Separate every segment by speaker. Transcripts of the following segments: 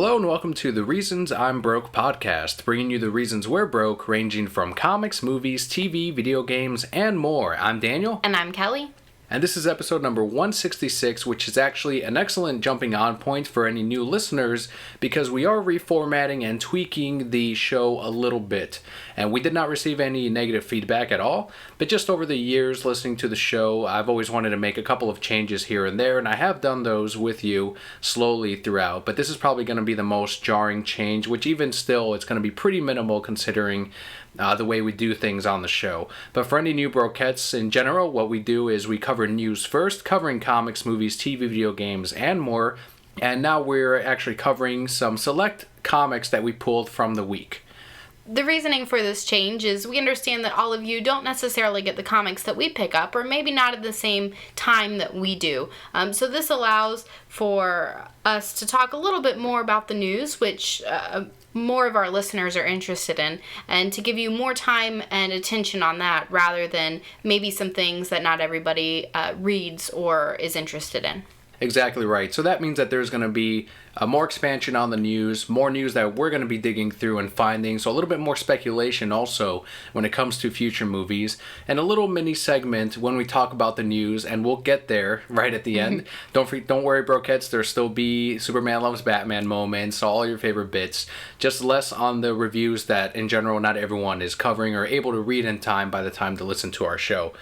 Speaker 1: Hello and welcome to the Reasons I'm Broke podcast, bringing you the reasons we're broke, ranging from comics, movies, TV, video games, and more. I'm Daniel.
Speaker 2: And I'm Kelly.
Speaker 1: And this is episode number 166, which is actually an excellent jumping on point for any new listeners because we are reformatting and tweaking the show a little bit. And we did not receive any negative feedback at all, but just over the years listening to the show, I've always wanted to make a couple of changes here and there, and I have done those with you slowly throughout. But this is probably going to be the most jarring change, which even still, it's going to be pretty minimal considering the way we do things on the show. But for any new brokettes in general, what we do is we cover news first, covering comics, movies, TV, video games, and more. And now we're actually covering some select comics that we pulled from the week.
Speaker 2: The reasoning for this change is we understand that all of you don't necessarily get the comics that we pick up, or maybe not at the same time that we do. So this allows for us to talk a little bit more about the news, which more of our listeners are interested in, and to give you more time and attention on that rather than maybe some things that not everybody reads or is interested in.
Speaker 1: Exactly right. So that means that there's going to be more expansion on the news, more news that we're going to be digging through and finding, so a little bit more speculation also when it comes to future movies, and a little mini segment when we talk about the news, and we'll get there right at the end. Don't worry, brokeheads, there'll still be Superman loves Batman moments, all your favorite bits, just less on the reviews that in general not everyone is covering or able to read in time by the time to listen to our show.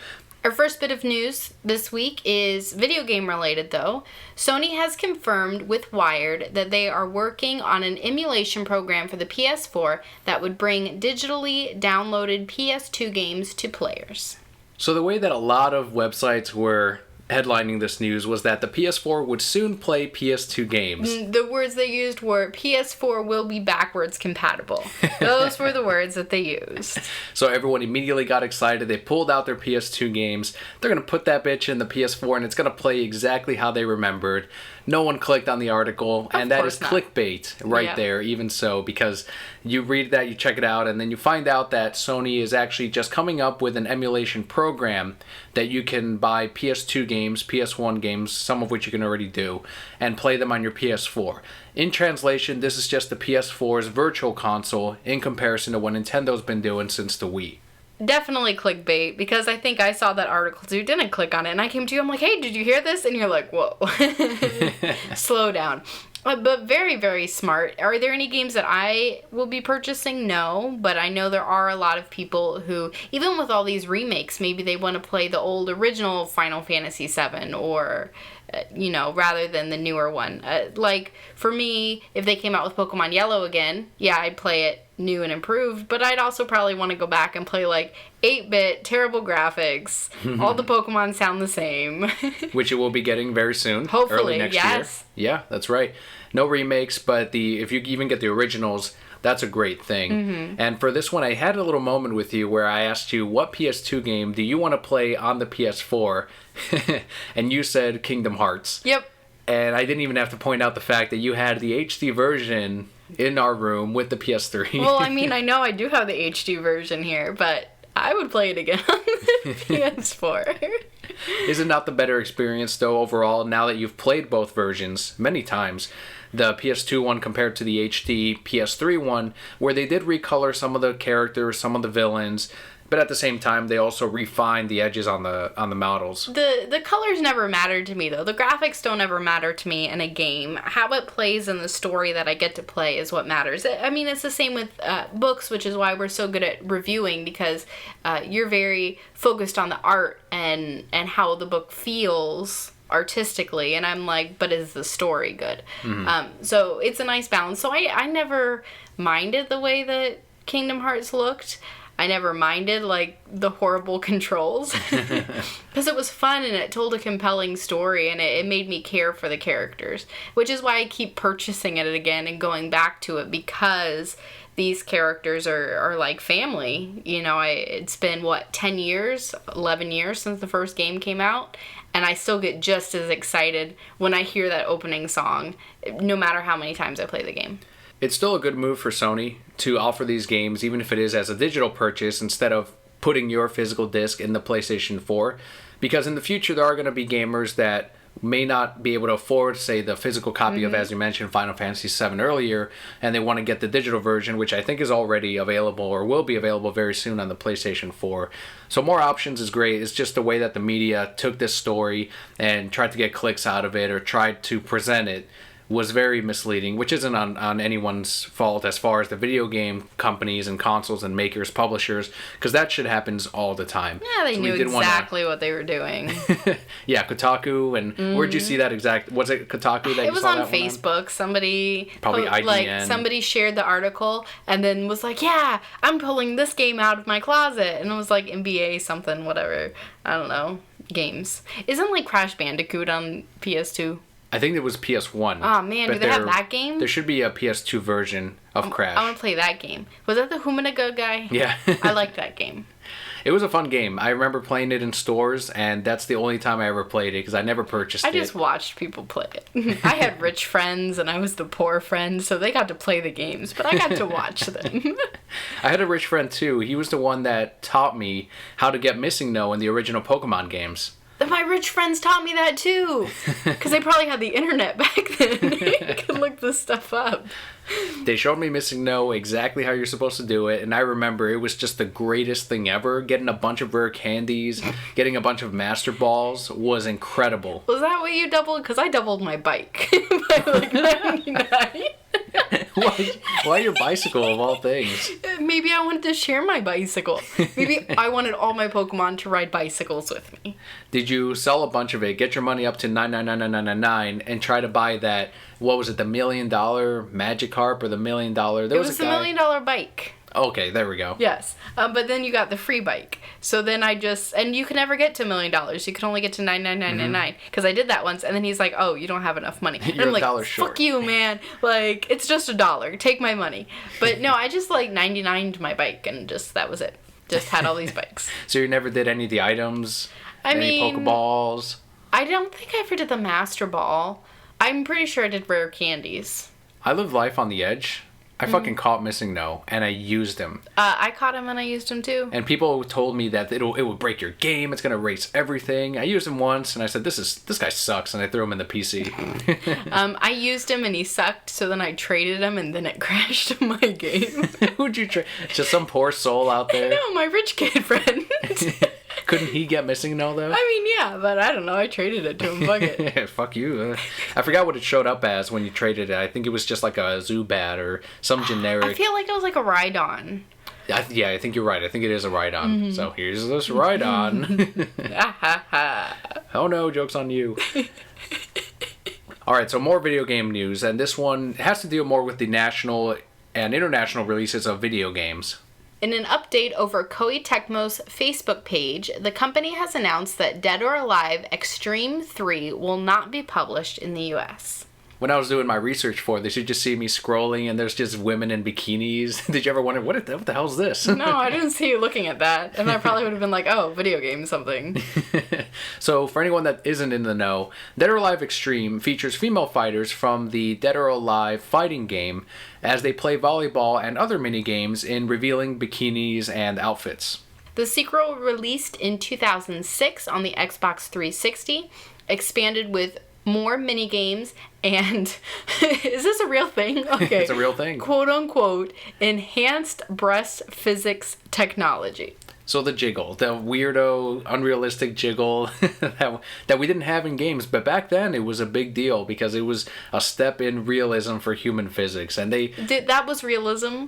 Speaker 2: Our first bit of news this week is video game related though. Sony has confirmed with Wired that they are working on an emulation program for the PS4 that would bring digitally downloaded PS2 games to players.
Speaker 1: So the way that a lot of websites were headlining this news was that the PS4 would soon play PS2 games.
Speaker 2: The words they used were, PS4 will be backwards compatible. Those were the words that they used.
Speaker 1: So everyone immediately got excited. They pulled out their PS2 games. They're going to put that bitch in the PS4 and it's going to play exactly how they remembered. No one clicked on the article, and that is clickbait right there, even so, because you read that, you check it out, and then you find out that Sony is actually just coming up with an emulation program that you can buy PS2 games, PS1 games, some of which you can already do, and play them on your PS4. In translation, this is just the PS4's virtual console in comparison to what Nintendo's been doing since the Wii.
Speaker 2: Definitely clickbait, because I think I saw that article too, didn't click on it, and I came to you, I'm like, hey, did you hear this? And you're like, whoa. Slow down. But very, very smart. Are there any games that I will be purchasing? No, but I know there are a lot of people who, even with all these remakes, maybe they want to play the old original Final Fantasy VII or, rather than the newer one. Like, for me, if they came out with Pokemon Yellow again, yeah, I'd play it new and improved, but I'd also probably want to go back and play, 8-bit, terrible graphics. All the Pokemon sound the same.
Speaker 1: Which it will be getting very soon.
Speaker 2: Hopefully,
Speaker 1: early next year. Yeah, that's right. No remakes, but if you even get the originals, that's a great thing. And for this one, I had a little moment with you where I asked you, what PS2 game do you want to play on the PS4? And you said Kingdom Hearts.
Speaker 2: Yep.
Speaker 1: And I didn't even have to point out the fact that you had the HD version in our room with the PS3.
Speaker 2: Well, I mean, I know I do have the HD version here, but I would play it again on the PS4.
Speaker 1: Is it not the better experience, though, overall, now that you've played both versions many times? The PS2 one compared to the HD PS3 one, where they did recolor some of the characters, some of the villains, but at the same time, they also refined the edges on the models.
Speaker 2: The colors never mattered to me, though. The graphics don't ever matter to me in a game. How it plays in the story that I get to play is what matters. I mean, it's the same with books, which is why we're so good at reviewing, because you're very focused on the art and how the book feels artistically, and I'm like, but is the story good? So it's a nice balance. So I never minded the way that Kingdom Hearts looked. I never minded, the horrible controls. Because it was fun and it told a compelling story and it made me care for the characters. Which is why I keep purchasing it again and going back to it, because these characters are like family. It's been, 10 years, 11 years since the first game came out. And I still get just as excited when I hear that opening song, no matter how many times I play the game.
Speaker 1: It's still a good move for Sony to offer these games, even if it is as a digital purchase, instead of putting your physical disc in the PlayStation 4. Because in the future, there are going to be gamers that may not be able to afford, say, the physical copy of, as you mentioned, Final Fantasy VII earlier, and they want to get the digital version, which I think is already available or will be available very soon on the PlayStation 4. So more options is great. It's just the way that the media took this story and tried to get clicks out of it or tried to present it was very misleading, which isn't on anyone's fault as far as the video game companies and consoles and makers, publishers, because that shit happens all the time.
Speaker 2: Yeah, they knew exactly what they were doing.
Speaker 1: Yeah, Kotaku, and where'd you see that exact? Was it Kotaku that you saw that?
Speaker 2: It was on Facebook. Somebody
Speaker 1: probably IGN.
Speaker 2: Somebody shared the article and then was like, "Yeah, I'm pulling this game out of my closet," and it was like NBA something, whatever. I don't know. Games. Isn't like Crash Bandicoot on PS2?
Speaker 1: I think it was PS1.
Speaker 2: Oh man, do they have that game?
Speaker 1: There should be a PS2 version of Crash.
Speaker 2: I want to play that game. Was that the Humanaga guy?
Speaker 1: Yeah.
Speaker 2: I liked that game.
Speaker 1: It was a fun game. I remember playing it in stores, and that's the only time I ever played it because I never purchased it.
Speaker 2: I just watched people play it. I had rich friends, and I was the poor friend, so they got to play the games, but I got to watch them.
Speaker 1: I had a rich friend too. He was the one that taught me how to get Missing No in the original Pokemon games.
Speaker 2: My rich friends taught me that too. Because they probably had the internet back then. They could look this stuff up.
Speaker 1: They showed me Missing No, exactly how you're supposed to do it, and I remember it was just the greatest thing ever. Getting a bunch of rare candies, getting a bunch of Master Balls was incredible.
Speaker 2: Was that what you doubled? Because I doubled my bike by like 99.
Speaker 1: Why your bicycle of all things?
Speaker 2: Maybe I wanted to share my bicycle. Maybe I wanted all my Pokemon to ride bicycles with me.
Speaker 1: Did you sell a bunch of it, get your money up to $9,999,999, and try to buy that, what was it, the $1 million Magikarp or the $1 million...
Speaker 2: It was the $1 million bike.
Speaker 1: Okay, there we go.
Speaker 2: Yes. But then you got the free bike. So then I just... And you can never get to $1 million. You can only get to $9,999. Because I did that once. And then he's like, oh, you don't have enough money. And
Speaker 1: You're
Speaker 2: I'm like,
Speaker 1: $1 short.
Speaker 2: Fuck you, man. Like, it's just $1. Take my money. But no, I just like 99'd my bike. And just, that was it. Just had all these bikes.
Speaker 1: So you never did any of the items? Any Pokeballs?
Speaker 2: I don't think I ever did the Master Ball. I'm pretty sure I did rare candies.
Speaker 1: I lived life on the edge. I fucking caught Missing No, and I used him.
Speaker 2: I caught him and I used him too.
Speaker 1: And people told me that it would break your game. It's gonna erase everything. I used him once, and I said, "This guy sucks," and I threw him in the PC.
Speaker 2: I used him and he sucked. So then I traded him, and then it crashed my game.
Speaker 1: Who'd you trade? Just some poor soul out there.
Speaker 2: No, my rich kid friend.
Speaker 1: Couldn't he get Missing No though?
Speaker 2: I mean, yeah, but I don't know. I traded it to him. Fuck it.
Speaker 1: Fuck you. I forgot what it showed up as when you traded it. I think it was just like a Zubat or some generic.
Speaker 2: I feel like it was like a Rhydon.
Speaker 1: Yeah, I think you're right. I think it is a Rhydon. So here's this Rhydon. Oh no, joke's on you. Alright, so more video game news. And this one has to deal more with the national and international releases of video games.
Speaker 2: In an update over Koei Tecmo's Facebook page, the company has announced that Dead or Alive Xtreme 3 will not be published in the US.
Speaker 1: When I was doing my research for this, you just see me scrolling and there's just women in bikinis. Did you ever wonder, what the hell's this?
Speaker 2: No, I didn't see you looking at that. And I probably would have been like, oh, video game something.
Speaker 1: So, for anyone that isn't in the know, Dead or Alive Xtreme features female fighters from the Dead or Alive fighting game as they play volleyball and other mini-games in revealing bikinis and outfits.
Speaker 2: The sequel released in 2006 on the Xbox 360, expanded with more mini-games and is this a real thing? Okay.
Speaker 1: It's a real thing.
Speaker 2: Quote unquote, enhanced breast physics technology.
Speaker 1: So the jiggle, the weirdo, unrealistic jiggle that we didn't have in games, but back then it was a big deal because it was a step in realism for human physics, and
Speaker 2: that was realism.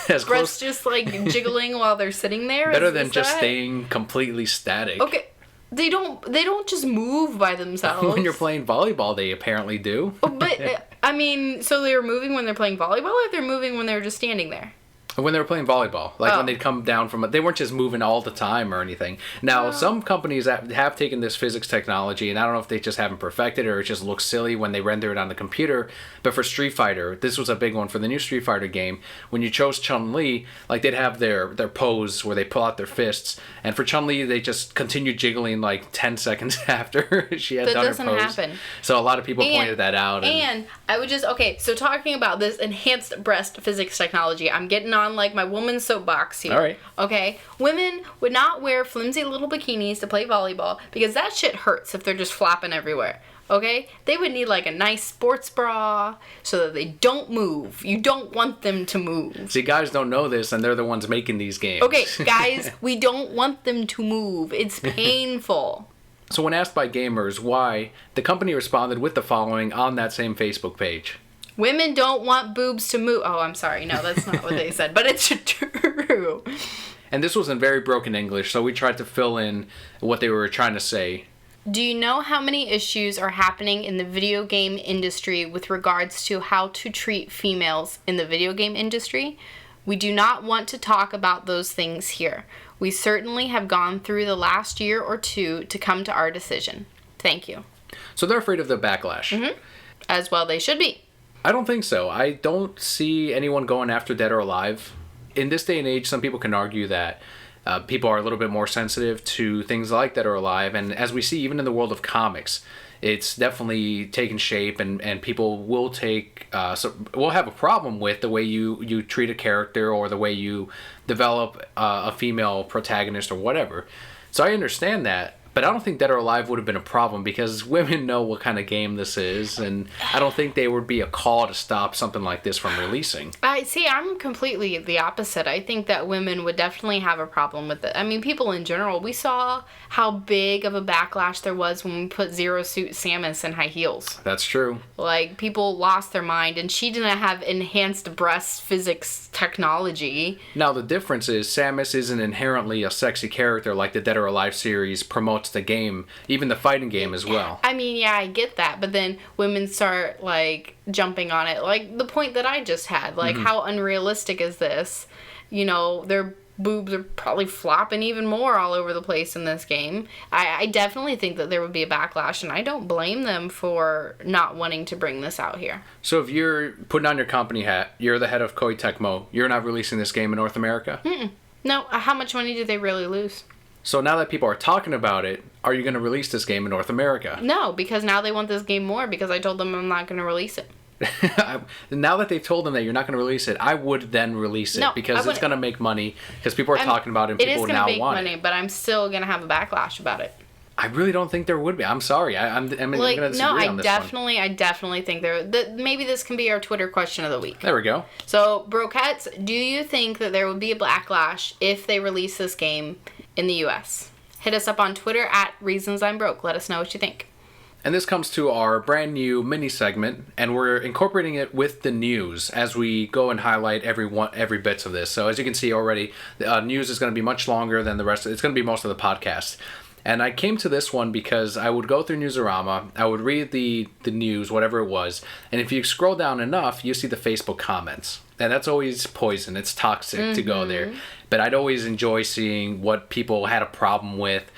Speaker 1: As
Speaker 2: breasts just like jiggling while they're sitting there.
Speaker 1: Better than just staying completely static.
Speaker 2: Okay. They don't just move by themselves.
Speaker 1: When you're playing volleyball, they apparently do.
Speaker 2: But, I mean, so they were moving when they're playing volleyball, or they're moving when they're just standing there?
Speaker 1: When they were playing volleyball. Like when they'd come down from it. They weren't just moving all the time or anything. Now, some companies have taken this physics technology, and I don't know if they just haven't perfected it or it just looks silly when they render it on the computer. But for Street Fighter, this was a big one for the new Street Fighter game. When you chose Chun-Li, like they'd have their pose where they pull out their fists. And for Chun-Li, they just continued jiggling like 10 seconds after she had done her pose. That doesn't happen. So a lot of people pointed that out.
Speaker 2: And I would just, okay, so talking about this enhanced breast physics technology, I'm getting on on like my woman's soapbox here.
Speaker 1: All right.
Speaker 2: Okay? Women would not wear flimsy little bikinis to play volleyball because that shit hurts if they're just flapping everywhere. Okay? They would need like a nice sports bra so that they don't move. You don't want them to move.
Speaker 1: See, guys don't know this, and they're the ones making these games.
Speaker 2: Okay, guys, we don't want them to move. It's painful.
Speaker 1: So when asked by gamers why, the company responded with the following on that same Facebook page.
Speaker 2: Women don't want boobs to move. Oh, I'm sorry. No, that's not what they said, but it's true.
Speaker 1: And this was in very broken English, so we tried to fill in what they were trying to say.
Speaker 2: Do you know how many issues are happening in the video game industry with regards to how to treat females in the video game industry? We do not want to talk about those things here. We certainly have gone through the last year or two to come to our decision. Thank you.
Speaker 1: So they're afraid of the backlash.
Speaker 2: Mm-hmm. As well they should be.
Speaker 1: I don't think so. I don't see anyone going after Dead or Alive. In this day and age, some people can argue that people are a little bit more sensitive to things like Dead or Alive. And as we see, even in the world of comics, it's definitely taken shape, and people will will have a problem with the way you treat a character or the way you develop a female protagonist or whatever. So I understand that, but I don't think Dead or Alive would have been a problem because women know what kind of game this is, and I don't think there would be a call to stop something like this from releasing.
Speaker 2: I'm completely the opposite. I think that women would definitely have a problem with it. I mean, people in general, we saw how big of a backlash there was when we put Zero Suit Samus in high heels.
Speaker 1: That's true.
Speaker 2: Like, people lost their mind, and she didn't have enhanced breast physics technology.
Speaker 1: Now, the difference is Samus isn't inherently a sexy character like the Dead or Alive series promotes the game, even the fighting game as well.
Speaker 2: I mean, yeah, I get that, but then women start, like, jumping on it. Like, the point that I just had, like, how unrealistic is this? You know, their boobs are probably flopping even more all over the place in this game. I definitely think that there would be a backlash, and I don't blame them for not wanting to bring this out here.
Speaker 1: So if you're putting on your company hat, you're the head of Koei Tecmo, you're not releasing this game in North America?
Speaker 2: No, how much money do they really lose?
Speaker 1: So now that people are talking about it, are you going to release this game in North America?
Speaker 2: No, because now they want this game more because I told them I'm not going to release it.
Speaker 1: Now that they've told them that you're not going to release it, I would then release it because it's going to make money because people are talking about it and people now want it.
Speaker 2: It is going to make money, but I'm still going to have a backlash about it.
Speaker 1: I really don't think there would be. I'm sorry. I'm going to disagree on this one.
Speaker 2: I definitely think maybe this can be our Twitter question of the week.
Speaker 1: There we go.
Speaker 2: So, Brokettes, do you think that there would be a backlash if they release this game in the U.S.? Hit us up on Twitter at ReasonsI'mBroke. Let us know what you think.
Speaker 1: And this comes to our brand new mini segment, and we're incorporating it with the news as we go and highlight every bits of this. So as you can see already, the news is going to be much longer than the rest. It's going to be most of the podcast. And I came to this one because I would go through Newsarama, I would read the news, whatever it was, and if you scroll down enough, you see the Facebook comments. And that's always poison. It's toxic to go there. But I'd always enjoy seeing what people had a problem with.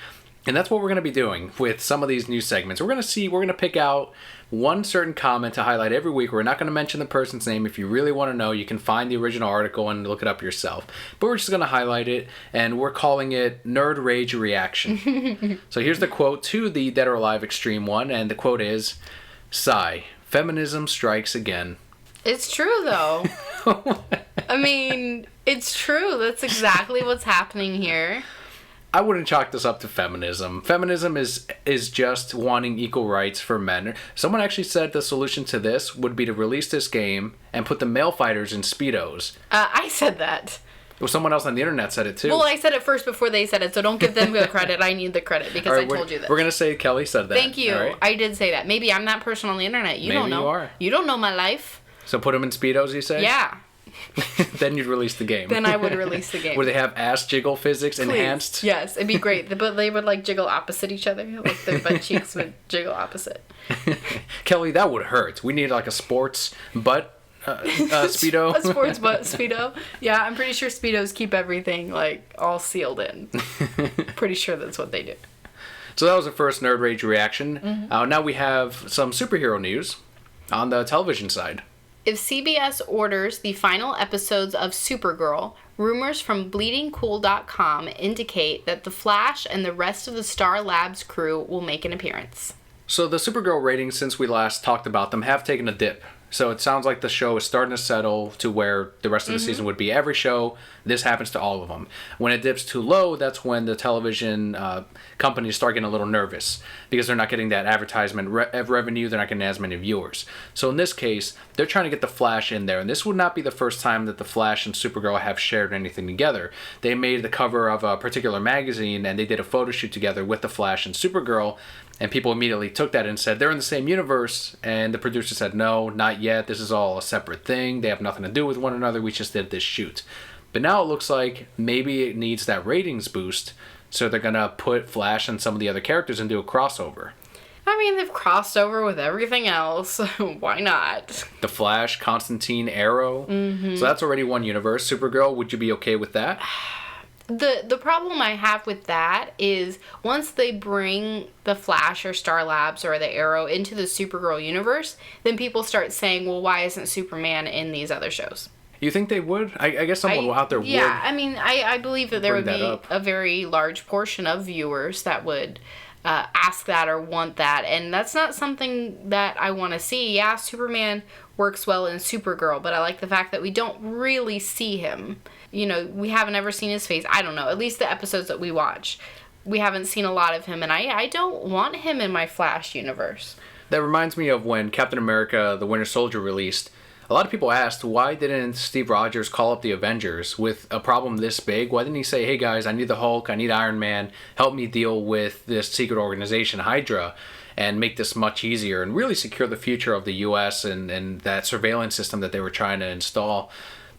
Speaker 1: And that's what we're going to be doing with some of these news segments. We're going to pick out one certain comment to highlight every week. We're not going to mention the person's name. If you really want to know, you can find the original article and look it up yourself. But we're just going to highlight it, and we're calling it Nerd Rage Reaction. So here's the quote to the Dead or Alive Xtreme one, and the quote is, "Sigh, feminism strikes again."
Speaker 2: It's true, though. I mean, it's true. That's exactly what's happening here.
Speaker 1: I wouldn't chalk this up to feminism. Feminism is just wanting equal rights for men. Someone actually said the solution to this would be to release this game and put the male fighters in Speedos.
Speaker 2: I said that.
Speaker 1: Well, someone else on the internet said it too.
Speaker 2: Well, I said it first before they said it, so don't give them the credit. I need the credit because I told you that.
Speaker 1: We're going to say Kelli said that.
Speaker 2: Thank you.
Speaker 1: Right?
Speaker 2: I did say that. Maybe I'm that person on the internet. You don't know.
Speaker 1: Maybe you are.
Speaker 2: You don't know my life.
Speaker 1: So put them in Speedos, you say?
Speaker 2: Yeah.
Speaker 1: Then you'd release the game.
Speaker 2: Then I would release the game.
Speaker 1: Would they have ass jiggle physics enhanced?
Speaker 2: Yes, it'd be great. But they would like jiggle opposite each other. Like their butt cheeks would jiggle opposite.
Speaker 1: Kelli, that would hurt. We need like a sports butt Speedo.
Speaker 2: A sports butt Speedo. Yeah, I'm pretty sure Speedos keep everything like all sealed in. Pretty sure that's what they do.
Speaker 1: So that was the first Nerd Rage reaction. Now we have some superhero news on the television side.
Speaker 2: If CBS orders the final episodes of Supergirl, rumors from BleedingCool.com indicate that The Flash and the rest of the Star Labs crew will make an appearance.
Speaker 1: So the Supergirl ratings, since we last talked about them, have taken a dip. So it sounds like the show is starting to settle to where the rest of the season would be every show. This happens to all of them. When it dips too low, that's when the television companies start getting a little nervous because they're not getting that advertisement revenue. They're not getting as many viewers. So in this case, they're trying to get the Flash in there. And this would not be the first time that the Flash and Supergirl have shared anything together. They made the cover of a particular magazine and they did a photo shoot together with the Flash and Supergirl. And people immediately took that and said, they're in the same universe. And the producer said, no, not yet. This is all a separate thing. They have nothing to do with one another. We just did this shoot. But now it looks like maybe it needs that ratings boost. So they're going to put Flash and some of the other characters and do a crossover.
Speaker 2: I mean, they've crossed over with everything else. Why not?
Speaker 1: The Flash, Constantine, Arrow. Mm-hmm. So that's already one universe. Supergirl, would you be okay with that?
Speaker 2: The problem I have with that is once they bring the Flash or Star Labs or the Arrow into the Supergirl universe, then people start saying, well, why isn't Superman in these other shows?
Speaker 1: You think they would? I guess someone out there would.
Speaker 2: Yeah, I mean, I believe that there would be a very large portion of viewers that would ask that or want that, and that's not something that I want to see. Yeah, Superman works well in Supergirl, but I like the fact that we don't really see him. You know, we haven't ever seen his face. I don't know. At least the episodes that we watch, we haven't seen a lot of him, and I don't want him in my Flash universe.
Speaker 1: That reminds me of when Captain America, the Winter Soldier released. A lot of people asked, why didn't Steve Rogers call up the Avengers with a problem this big? Why didn't he say, hey guys, I need the Hulk, I need Iron Man, help me deal with this secret organization, Hydra, and make this much easier and really secure the future of the U.S. and that surveillance system that they were trying to install.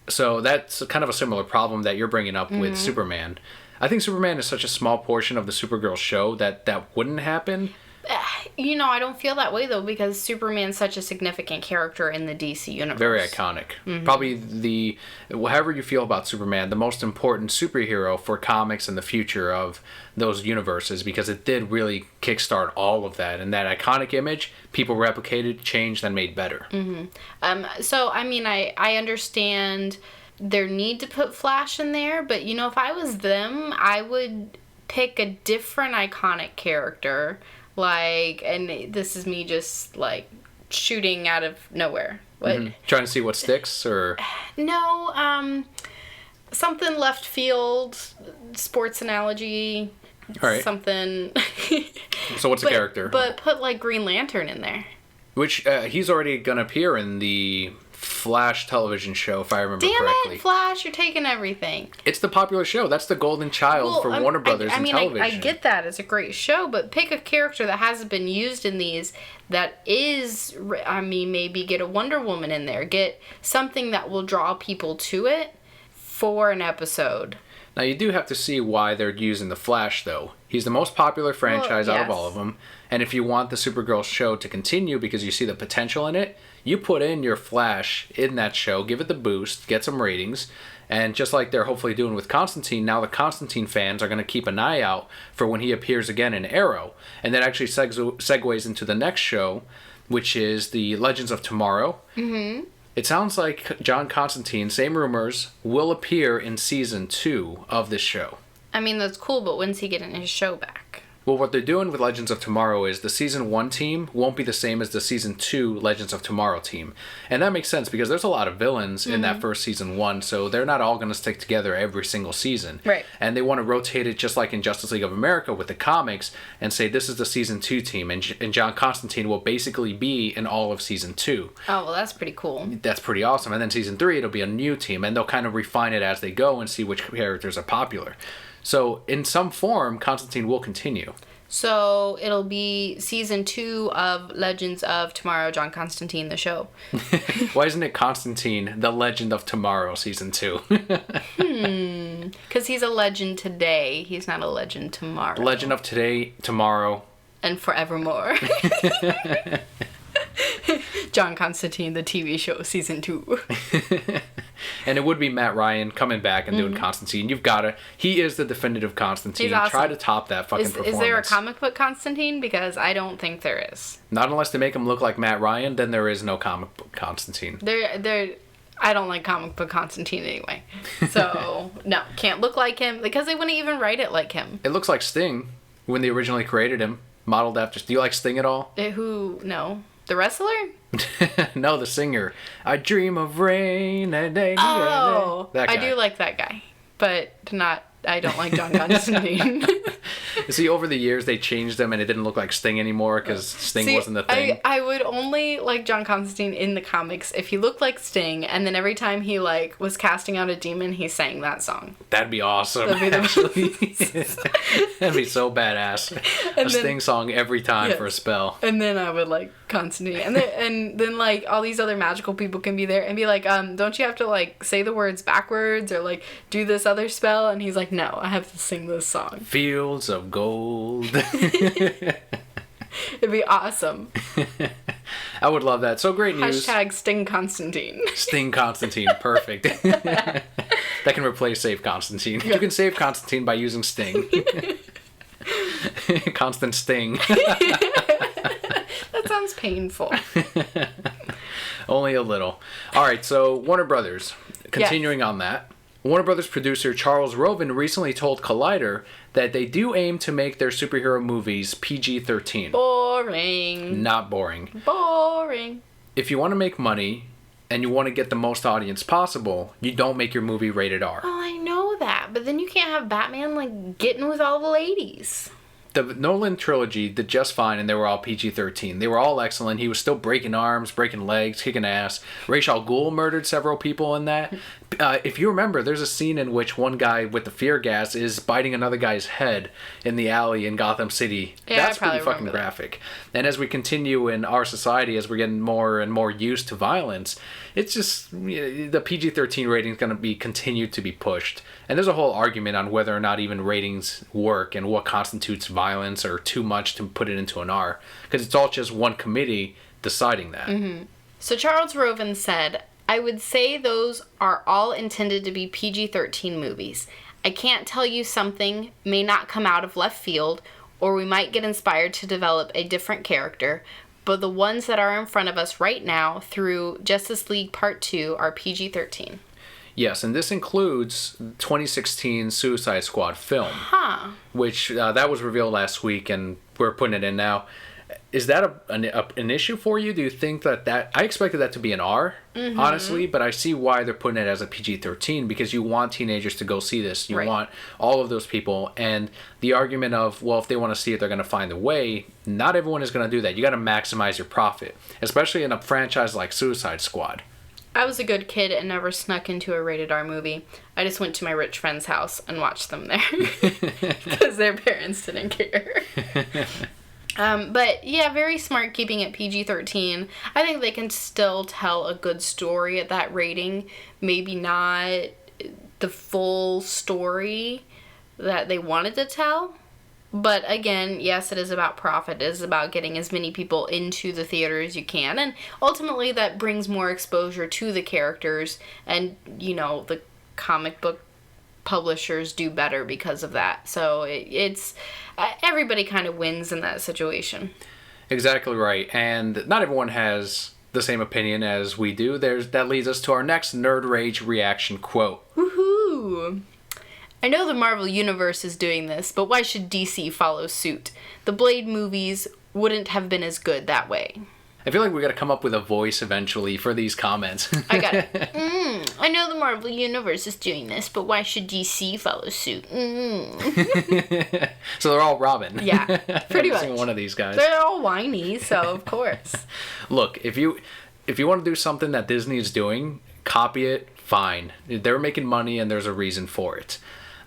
Speaker 1: So that's kind of a similar problem that you're bringing up with Superman. I think Superman is such a small portion of the Supergirl show that wouldn't happen.
Speaker 2: You know, I don't feel that way, though, because Superman's such a significant character in the DC universe.
Speaker 1: Very iconic. Mm-hmm. Probably however you feel about Superman, the most important superhero for comics and the future of those universes, because it did really kickstart all of that. And that iconic image, people replicated, changed, and made better.
Speaker 2: Mm-hmm. So, I mean, I understand their need to put Flash in there, but, you know, if I was them, I would pick a different iconic character. Like, and this is me just, like, shooting out of nowhere. What?
Speaker 1: Mm-hmm. Trying to see what sticks, or?
Speaker 2: No, something left field, sports analogy,
Speaker 1: all right.
Speaker 2: Something.
Speaker 1: So what's a character?
Speaker 2: But put, like, Green Lantern in there.
Speaker 1: Which, he's already going to appear in the Flash television show, if I remember correctly.
Speaker 2: Damn it, Flash, you're taking everything.
Speaker 1: It's the popular show. That's the golden child for Warner Brothers and television.
Speaker 2: I get that. It's a great show, but pick a character that hasn't been used in these that is, I mean, maybe get a Wonder Woman in there. Get something that will draw people to it for an episode.
Speaker 1: Now, you do have to see why they're using the Flash, though. He's the most popular franchise out of all of them. And if you want the Supergirl show to continue because you see the potential in it, you put in your Flash in that show, give it the boost, get some ratings, and just like they're hopefully doing with Constantine, now the Constantine fans are going to keep an eye out for when he appears again in Arrow. And that actually segues into the next show, which is the Legends of Tomorrow. Mm-hmm. It sounds like John Constantine, same rumors, will appear in season 2 of this show.
Speaker 2: I mean, that's cool, but when's he getting his show back?
Speaker 1: Well, what they're doing with Legends of Tomorrow is the Season 1 team won't be the same as the Season 2 Legends of Tomorrow team. And that makes sense because there's a lot of villains in that first Season 1, so they're not all going to stick together every single season.
Speaker 2: Right.
Speaker 1: And they want to rotate it just like in Justice League of America with the comics and say this is the Season 2 team, and John Constantine will basically be in all of Season 2.
Speaker 2: Oh, well, that's pretty cool.
Speaker 1: That's pretty awesome. And then Season 3, it'll be a new team, and they'll kind of refine it as they go and see which characters are popular. So, in some form, Constantine will continue.
Speaker 2: So it'll be season 2 of Legends of Tomorrow, John Constantine, the show.
Speaker 1: Why isn't it Constantine, the Legend of Tomorrow, season 2?
Speaker 2: Because he's a legend today. He's not a legend tomorrow.
Speaker 1: Legend of today, tomorrow.
Speaker 2: And forevermore. John Constantine, the TV show, season 2.
Speaker 1: And it would be Matt Ryan coming back and doing Constantine. You've got to. He is the definitive Constantine.
Speaker 2: He's awesome.
Speaker 1: Try to top that fucking performance.
Speaker 2: Is there a comic book Constantine? Because I don't think there is.
Speaker 1: Not unless they make him look like Matt Ryan, then there is no comic book Constantine.
Speaker 2: I don't like comic book Constantine anyway. So, no, can't look like him. Because they wouldn't even write it like him.
Speaker 1: It looks like Sting when they originally created him. Modeled after... Do you like Sting at all?
Speaker 2: No. The wrestler?
Speaker 1: No, the singer. I dream of rain.
Speaker 2: Oh,
Speaker 1: that guy.
Speaker 2: I do like that guy, but I don't like John Constantine.
Speaker 1: See, over the years, they changed them and it didn't look like Sting anymore because Sting wasn't the thing.
Speaker 2: I would only like John Constantine in the comics if he looked like Sting, and then every time he like was casting out a demon, he sang that song.
Speaker 1: That'd be awesome, actually. That'd be so badass. Sting song every time for a spell.
Speaker 2: And then I would like Constantine. And then like all these other magical people can be there and be like, don't you have to like say the words backwards or like do this other spell? And he's like, no, I have to sing this song.
Speaker 1: Fields of gold.
Speaker 2: It'd be awesome.
Speaker 1: I would love that. So great news.
Speaker 2: Hashtag Sting Constantine.
Speaker 1: Sting Constantine. Perfect. That can replace Save Constantine. Yeah. You can save Constantine by using Sting. Constant Sting.
Speaker 2: That sounds painful.
Speaker 1: Only a little. All right, so Warner Brothers. Continuing on that. Warner Brothers producer Charles Roven recently told Collider that they do aim to make their superhero movies PG-13.
Speaker 2: Boring.
Speaker 1: Not boring.
Speaker 2: Boring.
Speaker 1: If you want to make money and you want to get the most audience possible, you don't make your movie rated R.
Speaker 2: Oh, I know that, but then you can't have Batman like getting with all the ladies.
Speaker 1: The Nolan trilogy did just fine, and they were all PG-13. They were all excellent. He was still breaking arms, breaking legs, kicking ass. Ra's al Ghul murdered several people in that. If you remember, there's a scene in which one guy with the fear gas is biting another guy's head in the alley in Gotham City.
Speaker 2: Yeah,
Speaker 1: that's pretty fucking graphic. And as we continue in our society, as we're getting more and more used to violence, it's just, the PG-13 rating is going to be continued to be pushed. And there's a whole argument on whether or not even ratings work and what constitutes violence or too much to put it into an R. Because it's all just one committee deciding that.
Speaker 2: Mm-hmm. So Charles Roven said, I would say those are all intended to be PG-13 movies. I can't tell you something may not come out of left field, or we might get inspired to develop a different character, but the ones that are in front of us right now through Justice League Part 2 are PG-13.
Speaker 1: Yes, and this includes 2016 Suicide Squad film, which that was revealed last week, and we're putting it in now. Is that an issue for you? Do you think that I expected that to be an R, honestly, but I see why they're putting it as a PG-13, because you want teenagers to go see this. You want all of those people, and the argument of, well, if they want to see it, they're going to find a way. Not everyone is going to do that. You got to maximize your profit, especially in a franchise like Suicide Squad.
Speaker 2: I was a good kid and never snuck into a rated R movie. I just went to my rich friend's house and watched them there because their parents didn't care. But yeah, very smart keeping it PG-13. I think they can still tell a good story at that rating. Maybe not the full story that they wanted to tell. But again, yes, it is about profit. It is about getting as many people into the theater as you can. And ultimately that brings more exposure to the characters. And, the comic book publishers do better because of that. So it's everybody kind of wins in that situation. Exactly right. And not everyone has the same opinion as we do. That leads us to our next Nerd Rage reaction quote. Woohoo! I know the Marvel Universe is doing this, but why should DC follow suit? The Blade movies wouldn't have been as good that way. I feel like we got to come up with a voice eventually for these comments. I got it. I know the Marvel Universe is doing this, but why should DC follow suit? So they're all Robin. Yeah, pretty much. One of these guys. They're all whiny, so of course. Look, if you want to do something that Disney is doing, copy it, fine. They're making money and there's a reason for it.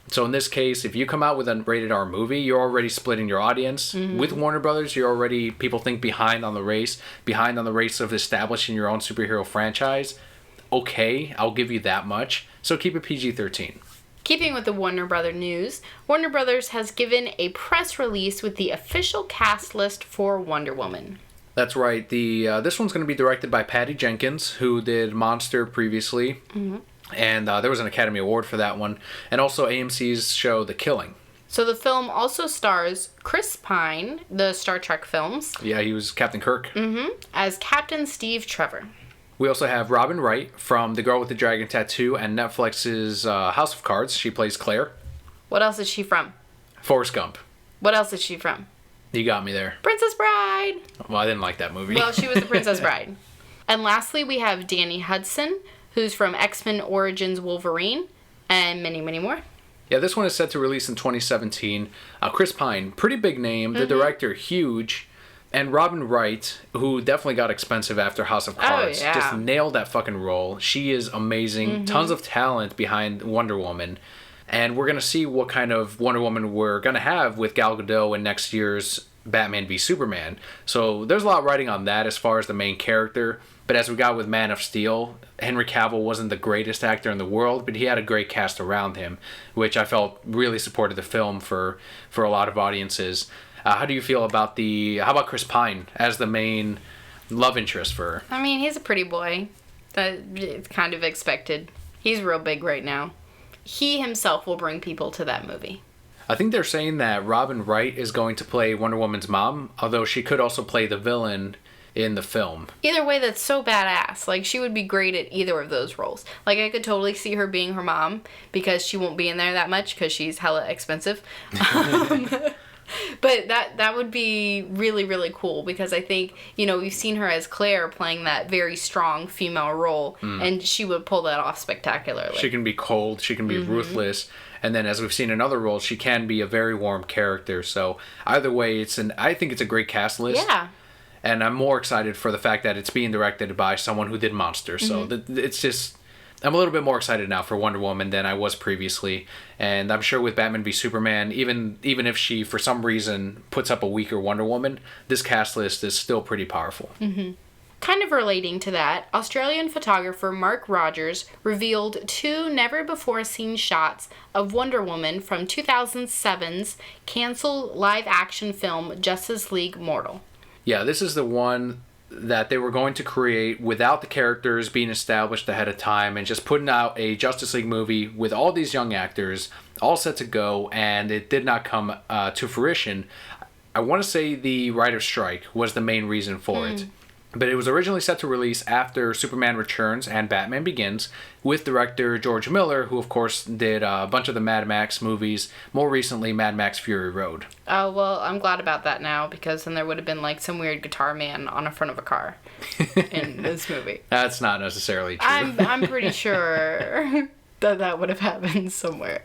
Speaker 2: So in this case, if you come out with a rated R movie, you're already splitting your audience. Mm-hmm. With Warner Brothers, you're already, people think, behind on the race of establishing your own superhero franchise. Okay, I'll give you that much. So keep it PG-13. Keeping with the Warner Brothers news, Warner Brothers has given a press release with the official cast list for Wonder Woman. That's right. This one's going to be directed by Patty Jenkins, who did Monster previously. Mm-hmm. And there was an Academy Award for that one. And also AMC's show, The Killing. So the film also stars Chris Pine, the Star Trek films. Yeah, he was Captain Kirk. Mm-hmm. As Captain Steve Trevor. We also have Robin Wright from The Girl with the Dragon Tattoo and Netflix's House of Cards. She plays Claire. What else is she from? Forrest Gump. What else is she from? You got me there. Princess Bride. Well, I didn't like that movie. Well, she was the Princess Bride. And lastly, we have Danny Hudson, who's from X-Men Origins Wolverine, and many, many more.
Speaker 1: Yeah, this one is set to release in 2017. Chris Pine, pretty big name. The director, huge. And Robin Wright, who definitely got expensive after House of Cards, just nailed that fucking role. She is amazing. Tons of talent behind Wonder Woman. And we're going to see what kind of Wonder Woman we're going to have with Gal Gadot in next year's Batman v Superman. So there's a lot riding on that as far as the main character. But as we got with Man of Steel, Henry Cavill wasn't the greatest actor in the world, but he had a great cast around him, which I felt really supported the film for a lot of audiences. How do you feel about how about Chris Pine as the main love interest for her?
Speaker 2: I mean, he's a pretty boy. It's kind of expected. He's real big right now. He himself will bring people to that movie.
Speaker 1: I think they're saying that Robin Wright is going to play Wonder Woman's mom, although she could also play the villain in the film.
Speaker 2: Either way, that's so badass. Like, she would be great at either of those roles. Like, I could totally see her being her mom, because she won't be in there that much, because she's hella expensive. But that would be really, really cool, because I think, we've seen her as Claire playing that very strong female role, and she would pull that off spectacularly.
Speaker 1: She can be cold, she can be ruthless, and then as we've seen in other roles, she can be a very warm character. So either way, I think it's a great cast list.
Speaker 2: Yeah.
Speaker 1: And I'm more excited for the fact that it's being directed by someone who did Monsters. So it's just, I'm a little bit more excited now for Wonder Woman than I was previously. And I'm sure with Batman v Superman, even if she, for some reason, puts up a weaker Wonder Woman, this cast list is still pretty powerful.
Speaker 2: Kind of relating to that, Australian photographer Mark Rogers revealed 2 never-before-seen shots of Wonder Woman from 2007's cancelled live-action film Justice League Mortal.
Speaker 1: Yeah, this is the one that they were going to create without the characters being established ahead of time and just putting out a Justice League movie with all these young actors all set to go, and it did not come to fruition. I want to say the writer's strike was the main reason for it. But it was originally set to release after Superman Returns and Batman Begins, with director George Miller, who of course did a bunch of the Mad Max movies, more recently Mad Max Fury Road.
Speaker 2: Oh, well, I'm glad about that now, because then there would have been like some weird guitar man on the front of a car in this movie.
Speaker 1: That's not necessarily true.
Speaker 2: I'm pretty sure that would have happened somewhere.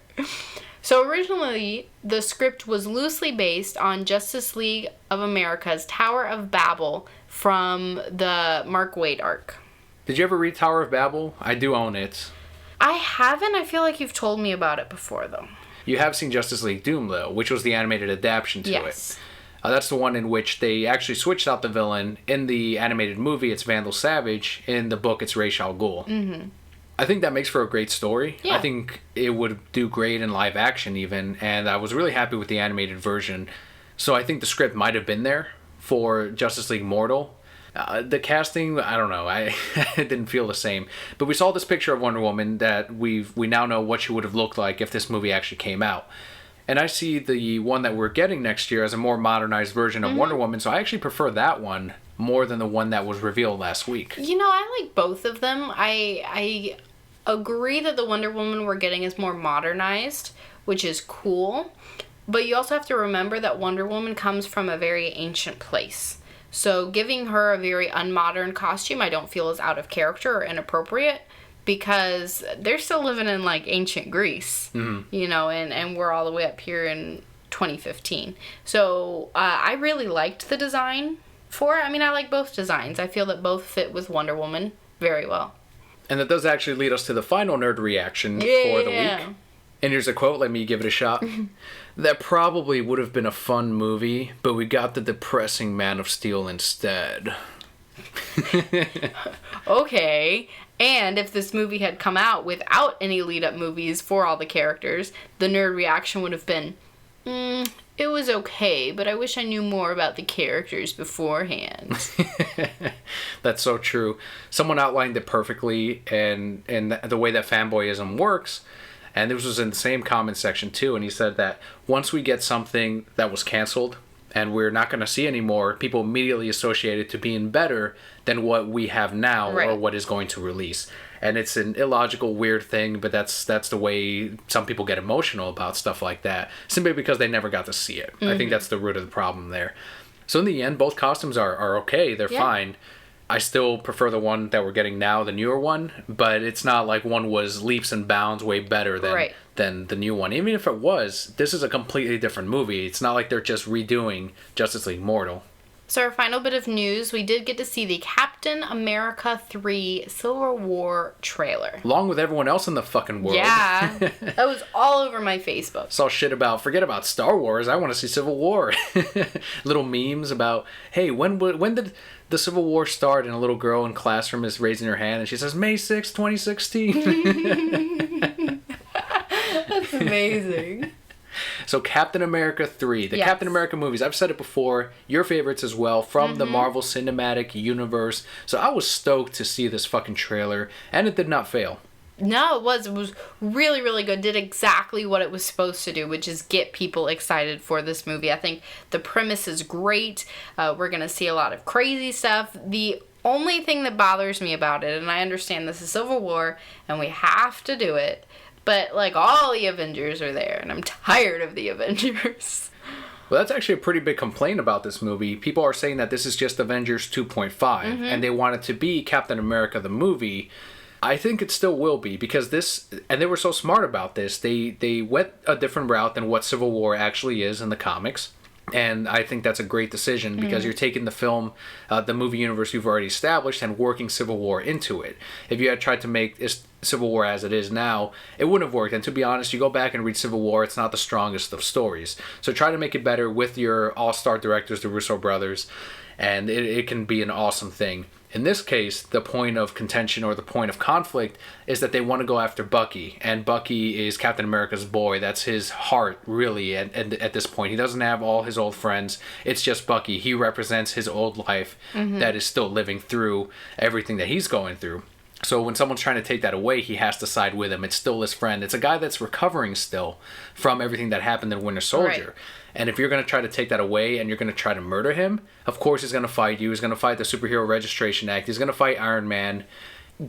Speaker 2: So originally, the script was loosely based on Justice League of America's Tower of Babel from the Mark Waid arc.
Speaker 1: Did you ever read Tower of Babel? I do own it.
Speaker 2: I haven't. I feel like you've told me about it before, though.
Speaker 1: You have seen Justice League Doom, though, which was the animated adaptation to it. That's the one in which they actually switched out the villain. In the animated movie, it's Vandal Savage. In the book, it's Ra's al Ghul. I think that makes for a great story.
Speaker 2: Yeah.
Speaker 1: I think it would do great in live action even, and I was really happy with the animated version. So I think the script might have been there for Justice League Mortal. The casting, I don't know, I didn't feel the same. But we saw this picture of Wonder Woman that we now know what she would have looked like if this movie actually came out. And I see the one that we're getting next year as a more modernized version of Wonder Woman, so I actually prefer that one more than the one that was revealed last week.
Speaker 2: I like both of them. I agree that the Wonder Woman we're getting is more modernized, which is cool. But you also have to remember that Wonder Woman comes from a very ancient place. So giving her a very unmodern costume I don't feel is out of character or inappropriate, because they're still living in like ancient Greece, and we're all the way up here in 2015. So I really liked the design for it. I mean, I like both designs. I feel that both fit with Wonder Woman very well.
Speaker 1: And that does actually lead us to the final nerd reaction for the week. And here's a quote, let me give it a shot. That probably would have been a fun movie, but we got the depressing Man of Steel instead.
Speaker 2: Okay. And if this movie had come out without any lead-up movies for all the characters, the nerd reaction would have been, it was okay, but I wish I knew more about the characters beforehand.
Speaker 1: That's so true. Someone outlined it perfectly, and the way that fanboyism works. And this was in the same comment section too, and he said that once we get something that was canceled and we're not going to see anymore, people immediately associate it to being better than what we have now or what is going to release. And it's an illogical, weird thing, but that's the way some people get emotional about stuff like that, simply because they never got to see it. I think that's the root of the problem there. So in the end, both costumes are okay. They're fine. I still prefer the one that we're getting now, the newer one, but it's not like one was leaps and bounds way better than the new one. Even if it was, this is a completely different movie. It's not like they're just redoing Justice League Mortal.
Speaker 2: So our final bit of news, we did get to see the Captain America 3 Civil War trailer.
Speaker 1: Along with everyone else in the fucking world.
Speaker 2: Yeah. That was all over my Facebook.
Speaker 1: Saw shit about, forget about Star Wars, I want to see Civil War. Little memes about, hey, when did the Civil War start? And a little girl in classroom is raising her hand and she says, May 6, 2016.
Speaker 2: That's amazing.
Speaker 1: So Captain America 3, the Captain America movies, I've said it before, your favorites as well, from the Marvel Cinematic Universe. So I was stoked to see this fucking trailer, and it did not fail.
Speaker 2: No, it was really, really good. Did exactly what it was supposed to do, which is get people excited for this movie. I think the premise is great. We're going to see a lot of crazy stuff. The only thing that bothers me about it, and I understand this is Civil War, and we have to do it, but, like, all the Avengers are there, and I'm tired of the Avengers.
Speaker 1: Well, that's actually a pretty big complaint about this movie. People are saying that this is just Avengers 2.5, and they want it to be Captain America the movie. I think it still will be, because this, and they were so smart about this, they went a different route than what Civil War actually is in the comics. And I think that's a great decision, because you're taking the film, the movie universe you've already established, and working Civil War into it. If you had tried to make Civil War as it is now, it wouldn't have worked. And to be honest, you go back and read Civil War, it's not the strongest of stories. So try to make it better with your all-star directors, the Russo brothers, and it can be an awesome thing. In this case, the point of contention or the point of conflict is that they want to go after Bucky. And Bucky is Captain America's boy. That's his heart, really, at this point. He doesn't have all his old friends. It's just Bucky. He represents his old life that is still living through everything that he's going through. So when someone's trying to take that away, he has to side with him. It's still his friend. It's a guy that's recovering still from everything that happened in Winter Soldier. Right. And if you're going to try to take that away and you're going to try to murder him, of course he's going to fight you. He's going to fight the Superhero Registration Act. He's going to fight Iron Man.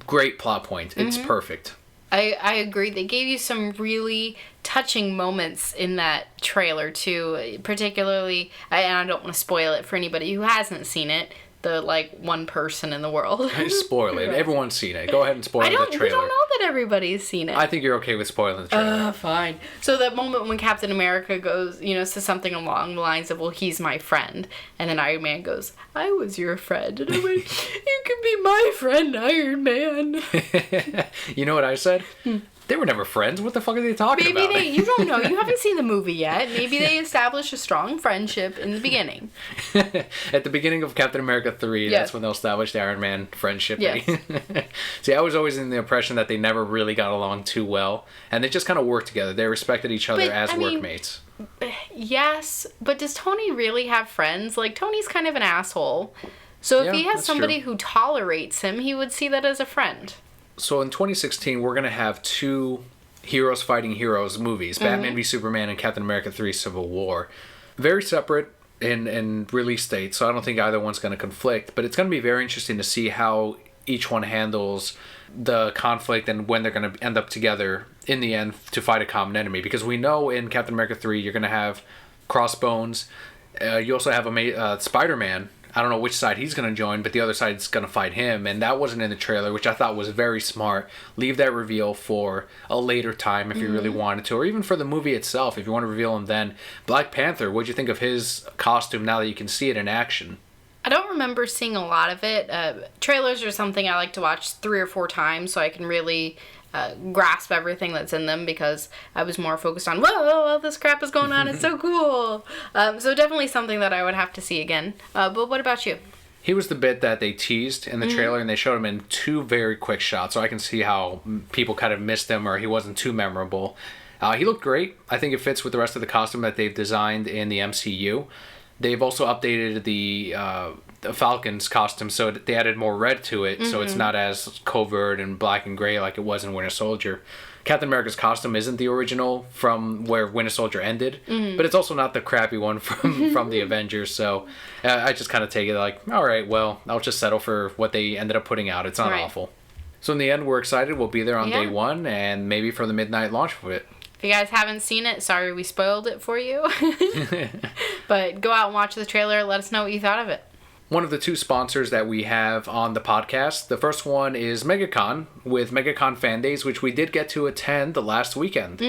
Speaker 1: Great plot point. It's perfect.
Speaker 2: I agree. They gave you some really touching moments in that trailer, too. Particularly, and I don't want to spoil it for anybody who hasn't seen it, the, like, one person in the world.
Speaker 1: Spoil it. Everyone's seen it. Go ahead and spoil the trailer.
Speaker 2: We don't know that everybody's seen it.
Speaker 1: I think you're okay with spoiling the trailer.
Speaker 2: Fine. So that moment when Captain America goes, says something along the lines of, well, he's my friend. And then Iron Man goes, I was your friend. And I'm like, you can be my friend, Iron Man.
Speaker 1: You know what I said? They were never friends. What the fuck are they talking about?
Speaker 2: Maybe you don't know. You haven't seen the movie yet. Maybe they established a strong friendship in the beginning.
Speaker 1: At the beginning of Captain America 3, that's when they'll establish the Iron Man friendship.
Speaker 2: Yes.
Speaker 1: See, I was always in the impression that they never really got along too well. And they just kind of worked together. They respected each other as workmates.
Speaker 2: Yes, but does Tony really have friends? Like, Tony's kind of an asshole. So if he has somebody who tolerates him, he would see that as a friend.
Speaker 1: So in 2016, we're going to have two heroes fighting heroes movies, Batman v Superman and Captain America 3 Civil War. Very separate in release dates, so I don't think either one's going to conflict, but it's going to be very interesting to see how each one handles the conflict and when they're going to end up together in the end to fight a common enemy. Because we know in Captain America 3, you're going to have Crossbones. You also have Spider-Man. I don't know which side he's going to join, but the other side's going to fight him. And that wasn't in the trailer, which I thought was very smart. Leave that reveal for a later time if you really wanted to, or even for the movie itself, if you want to reveal him then. Black Panther, what'd you think of his costume now that you can see it in action?
Speaker 2: I don't remember seeing a lot of it. Trailers are something I like to watch 3 or 4 times so I can really grasp everything that's in them, because I was more focused on, whoa, all this crap is going on, it's so cool. So definitely something that I would have to see again. But what about you?
Speaker 1: He was the bit that they teased in the trailer, and they showed him in 2 very quick shots, so I can see how people kind of missed him or he wasn't too memorable. He looked great. I think it fits with the rest of the costume that they've designed in the MCU. They've also updated the Falcon's costume, so they added more red to it, so it's not as covert and black and gray like it was in Winter Soldier. Captain America's costume isn't the original from where Winter Soldier ended, but it's also not the crappy one from the Avengers, so I just kind of take it like, all right, well, I'll just settle for what they ended up putting out. It's not awful. So in the end, we're excited. We'll be there on day 1, and maybe for the midnight launch of it.
Speaker 2: If you guys haven't seen it, sorry we spoiled it for you. But go out and watch the trailer. Let us know what you thought of it.
Speaker 1: one of the two sponsors that we have on the podcast. The first one is MegaCon with MegaCon Fan Days, which we did get to attend the last weekend.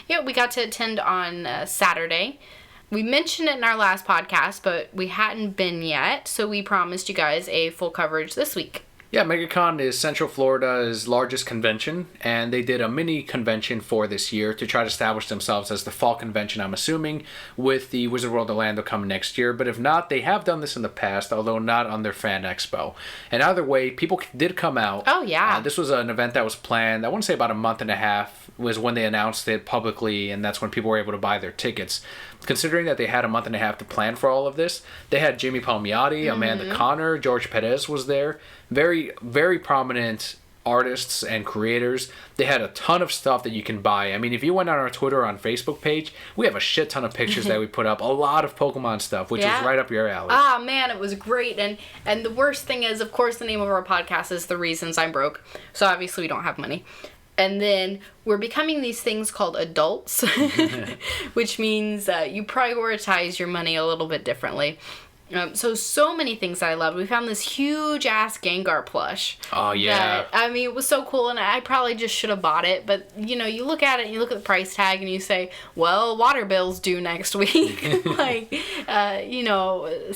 Speaker 2: Yeah, we got to attend on Saturday. We mentioned it in our last podcast, but we hadn't been yet, so we promised you guys a full coverage this week.
Speaker 1: Yeah, MegaCon is Central Florida's largest convention, and they did a mini convention for this year to try to establish themselves as the fall convention, I'm assuming, with the Wizard World Orlando coming next year. But if not, they have done this in the past, although not on their Fan Expo. And either way, people did come out.
Speaker 2: Oh, yeah.
Speaker 1: This was an event that was planned, I want to say about a month and a half was when they announced it publicly, and that's when people were able to buy their tickets. Considering that they had a month and a half to plan for all of this, they had Jimmy Palmiotti, Amanda Connor, George Perez was there. Very, very prominent artists and creators. They had a ton of stuff that you can buy. I mean, if you went on our Twitter or on Facebook page, we have a shit ton of pictures that we put up. A lot of Pokemon stuff, which is right up your alley.
Speaker 2: Ah, man, it was great. And the worst thing is, of course, the name of our podcast is The Reasons I'm Broke. So obviously we don't have money. And then we're becoming these things called adults, which means you prioritize your money a little bit differently. So many things that I loved. We found this huge ass Gengar plush.
Speaker 1: Oh, yeah.
Speaker 2: It was so cool, and I probably just should have bought it. But, you look at it, and you look at the price tag, and you say, well, water bill's due next week.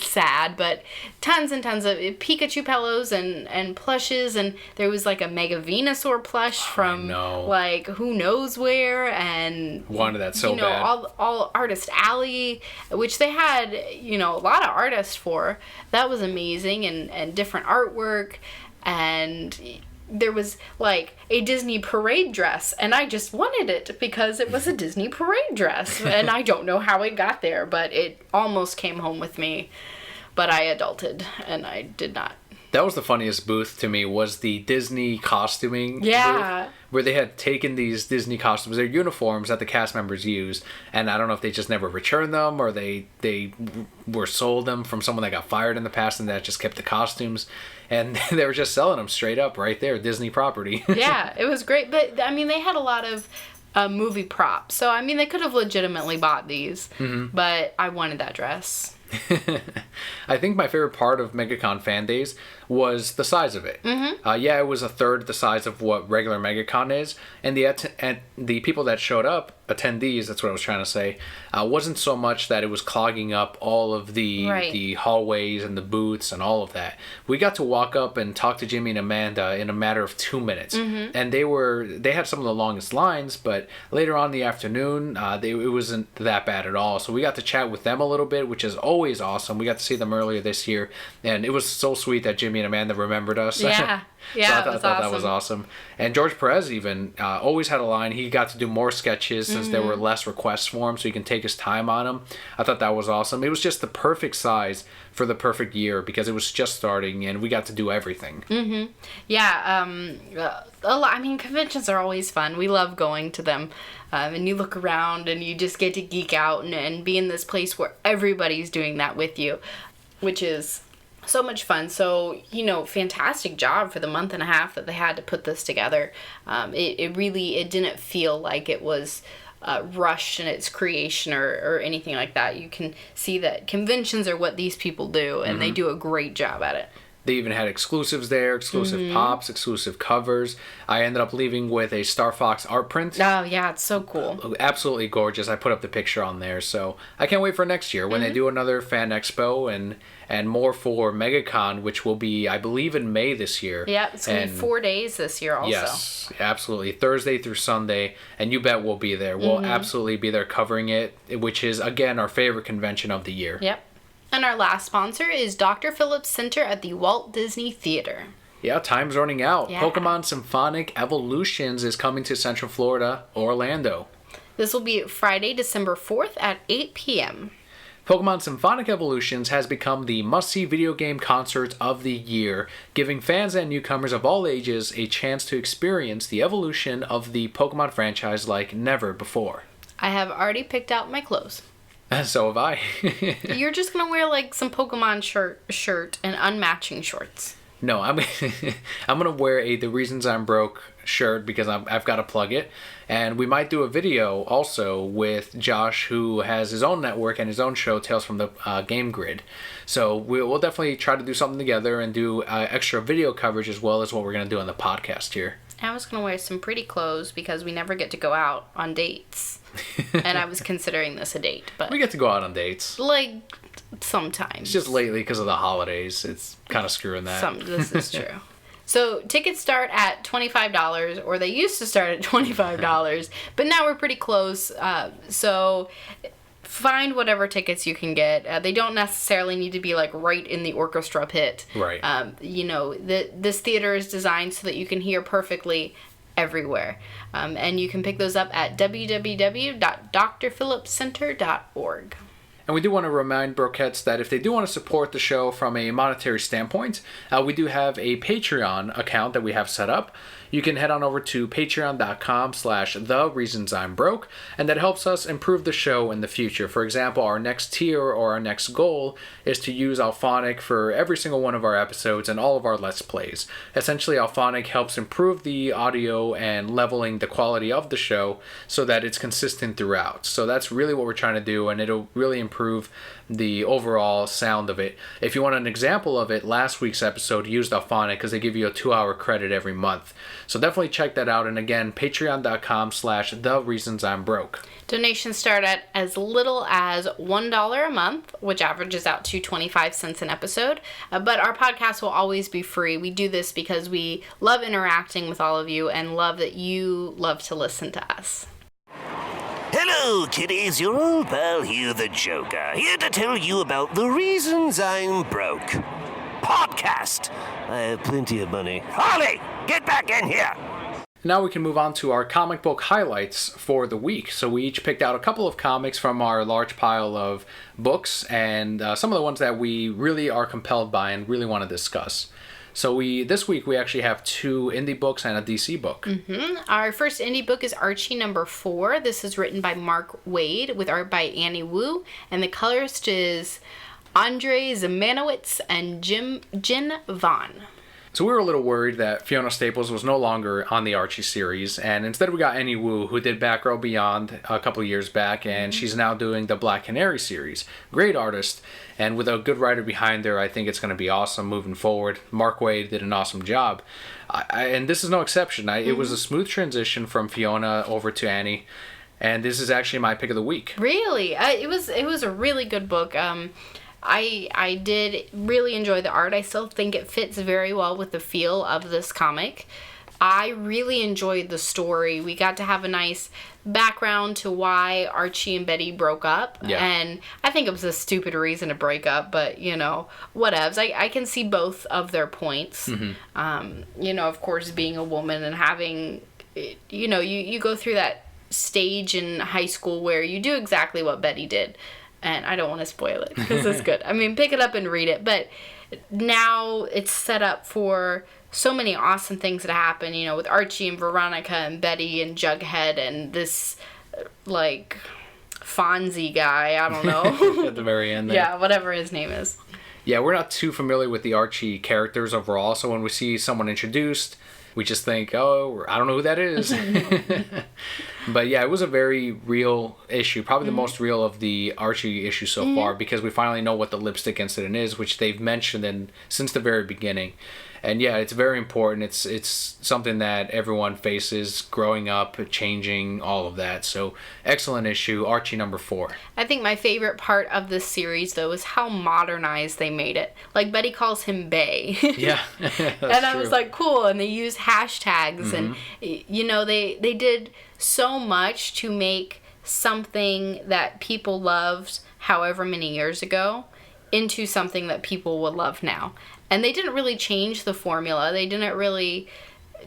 Speaker 2: Sad. But tons and tons of Pikachu pillows and plushes, and there was, like, a Mega Venusaur plush from, like, who knows where, and...
Speaker 1: Wanted that so bad.
Speaker 2: all Artist Alley, which they had, a lot of artists for. That was amazing, and different artwork, and there was like a Disney parade dress, and I just wanted it because it was a Disney parade dress, and I don't know how it got there, but it almost came home with me, but I adulted and I did not.
Speaker 1: That was the funniest booth to me, was the Disney costuming
Speaker 2: booth,
Speaker 1: where they had taken these Disney costumes, their uniforms that the cast members use, and I don't know if they just never returned them or they were sold them from someone that got fired in the past and that just kept the costumes, and they were just selling them straight up right there, Disney property. Yeah,
Speaker 2: it was great, but I mean, they had a lot of movie props, so I mean, they could have legitimately bought these, but I wanted that dress.
Speaker 1: I think my favorite part of MegaCon Fan Days was the size of it. It was a third the size of what regular MegaCon is, and the people that showed up, attendees, that's what I was trying to say, wasn't so much that it was clogging up all of the hallways and the booths and all of that. We got to walk up and talk to Jimmy and Amanda in a matter of 2 minutes, and they had some of the longest lines, but later on in the afternoon, it wasn't that bad at all. So we got to chat with them a little bit, which is always awesome. We got to see them earlier this year, and it was so sweet that Jimmy and Amanda remembered us.
Speaker 2: Yeah. Yeah,
Speaker 1: so I thought that was awesome. And George Perez even always had a line. He got to do more sketches since there were less requests for him, so he can take his time on them. I thought that was awesome. It was just the perfect size for the perfect year because it was just starting and we got to do everything.
Speaker 2: Yeah, a lot. I mean, conventions are always fun. We love going to them. And you look around and you just get to geek out and be in this place where everybody's doing that with you, which is so much fun. So, fantastic job for the month and a half that they had to put this together. It didn't feel like it was rushed in its creation or anything like that. You can see that conventions are what these people do, and they do a great job at it.
Speaker 1: They even had exclusives there, exclusive pops, exclusive covers. I ended up leaving with a Star Fox art print.
Speaker 2: Oh, yeah, it's so cool.
Speaker 1: Absolutely gorgeous. I put up the picture on there. So I can't wait for next year when they do another Fan Expo and more for MegaCon, which will be, I believe, in May this year.
Speaker 2: Yeah, it's going to be 4 days this year also.
Speaker 1: Yes, absolutely. Thursday through Sunday, and you bet we'll be there. We'll absolutely be there covering it, which is, again, our favorite convention of the year.
Speaker 2: Yep. And our last sponsor is Dr. Phillips Center at the Walt Disney Theater.
Speaker 1: Yeah, time's running out.
Speaker 2: Yeah.
Speaker 1: Pokemon Symphonic Evolutions is coming to Central Florida, Orlando.
Speaker 2: This will be Friday, December 4th at 8 p.m.
Speaker 1: Pokemon Symphonic Evolutions has become the must-see video game concert of the year, giving fans and newcomers of all ages a chance to experience the evolution of the Pokemon franchise like never before.
Speaker 2: I have already picked out my clothes.
Speaker 1: So have I.
Speaker 2: You're just going to wear like some Pokemon shirt and unmatching shorts.
Speaker 1: No, I'm I'm gonna wear a The Reasons I'm Broke shirt because I've got to plug it, and we might do a video also with Josh, who has his own network and his own show, Tales from the Game Grid. So we'll definitely try to do something together and do extra video coverage as well as what we're gonna do on the podcast here.
Speaker 2: I was gonna wear some pretty clothes because we never get to go out on dates, and I was considering this a date, but
Speaker 1: We get to go out on dates.
Speaker 2: like sometimes.
Speaker 1: It's just lately because of the holidays. It's kind of screwing that.
Speaker 2: This is true. So tickets start at $25, or they used to start at $25, but now we're pretty close. So find whatever tickets you can get. They don't necessarily need to be like right in the orchestra pit.
Speaker 1: Right.
Speaker 2: This theater is designed so that you can hear perfectly everywhere. And you can pick those up at www.drphillipscenter.org.
Speaker 1: And we do want to remind Brokettes that if they do want to support the show from a monetary standpoint, we do have a Patreon account that we have set up. You can head on over to patreon.com/thereasonsimebroke, and that helps us improve the show in the future. For example, our next tier or our next goal is to use Alphonic for every single one of our episodes and all of our Let's Plays. Essentially, Alphonic helps improve the audio and leveling the quality of the show so that it's consistent throughout. So that's really what we're trying to do, and it'll really improve the overall sound of it. If you want an example of it, last week's episode used Alphonic because they give you a 2-hour credit every month. So definitely check that out. And again, patreon.com/thereasonsimebroke.
Speaker 2: Donations start at as little as $1 a month, which averages out to 25 cents an episode. But our podcast will always be free. We do this because we love interacting with all of you and love that you love to listen to us.
Speaker 3: Hello, kiddies. Your old pal Hugh the Joker, here to tell you about The Reasons I'm Broke podcast. I have plenty of money. Harley, get back in here.
Speaker 1: Now we can move on to our comic book highlights for the week. So we each picked out a couple of comics from our large pile of books and some of the ones that we really are compelled by and really want to discuss. So this week we actually have 2 indie books and a DC book.
Speaker 2: Our first indie book is Archie #4. This is written by Mark Waid with art by Annie Wu, and the colorist is Andre Zemanowitz and Jin Vaughn.
Speaker 1: So we were a little worried that Fiona Staples was no longer on the Archie series, and instead we got Annie Wu, who did Batgirl Beyond a couple years back, and she's now doing the Black Canary series. Great artist, and with a good writer behind her, I think it's going to be awesome moving forward. Mark Waid did an awesome job, and this is no exception. It was a smooth transition from Fiona over to Annie, and this is actually my pick of the week.
Speaker 2: Really? It was a really good book. I did really enjoy the art. I still think it fits very well with the feel of this comic. I really enjoyed the story. We got to have a nice background to why Archie and Betty broke up.
Speaker 1: Yeah.
Speaker 2: And I think it was a stupid reason to break up, but, whatevs. I can see both of their points. Of course, being a woman and having, you go through that stage in high school where you do exactly what Betty did. And I don't want to spoil it because it's good. I mean, pick it up and read it. But now it's set up for so many awesome things that happen, with Archie and Veronica and Betty and Jughead and this, Fonzie guy. I don't know.
Speaker 1: At the very end there.
Speaker 2: Yeah, whatever his name is.
Speaker 1: Yeah, we're not too familiar with the Archie characters overall, so when we see someone introduced, we just think, oh, I don't know who that is. But yeah, it was a very real issue, probably the most real of the Archie issues so far, because we finally know what the lipstick incident is, which they've mentioned since the very beginning. And yeah, it's very important. It's something that everyone faces growing up, changing, all of that. So excellent issue, Archie #4.
Speaker 2: I think my favorite part of this series, though, is how modernized they made it. Like, Betty calls him Bay.
Speaker 1: Yeah,
Speaker 2: and I was like, cool. And they use hashtags. And, they did so much to make something that people loved however many years ago into something that people will love now. And they didn't really change the formula. They didn't really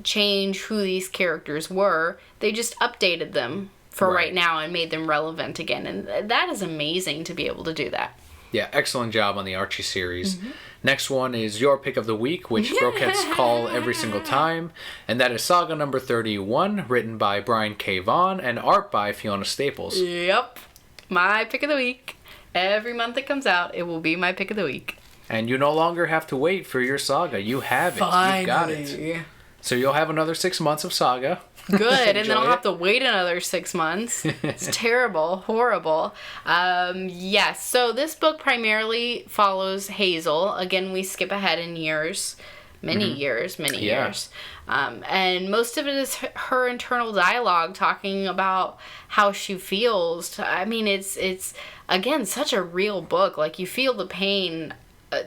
Speaker 2: change who these characters were. They just updated them for right now and made them relevant again. And that is amazing to be able to do that.
Speaker 1: Yeah, excellent job on the Archie series. Next one is your pick of the week, which Brokettes call every single time. And that is Saga #31, written by Brian K. Vaughan and art by Fiona Staples.
Speaker 2: Yep. My pick of the week. Every month it comes out, it will be my pick of the week.
Speaker 1: And you no longer have to wait for your saga. You have it.
Speaker 2: Finally.
Speaker 1: You got it. So you'll have another 6 months of saga.
Speaker 2: Good, and then I'll have to wait another 6 months. It's terrible, horrible. Yes, so this book primarily follows Hazel. Again, we skip ahead in years. Many years. And most of it is her internal dialogue talking about how she feels. I mean, it's again, such a real book. Like, you feel the pain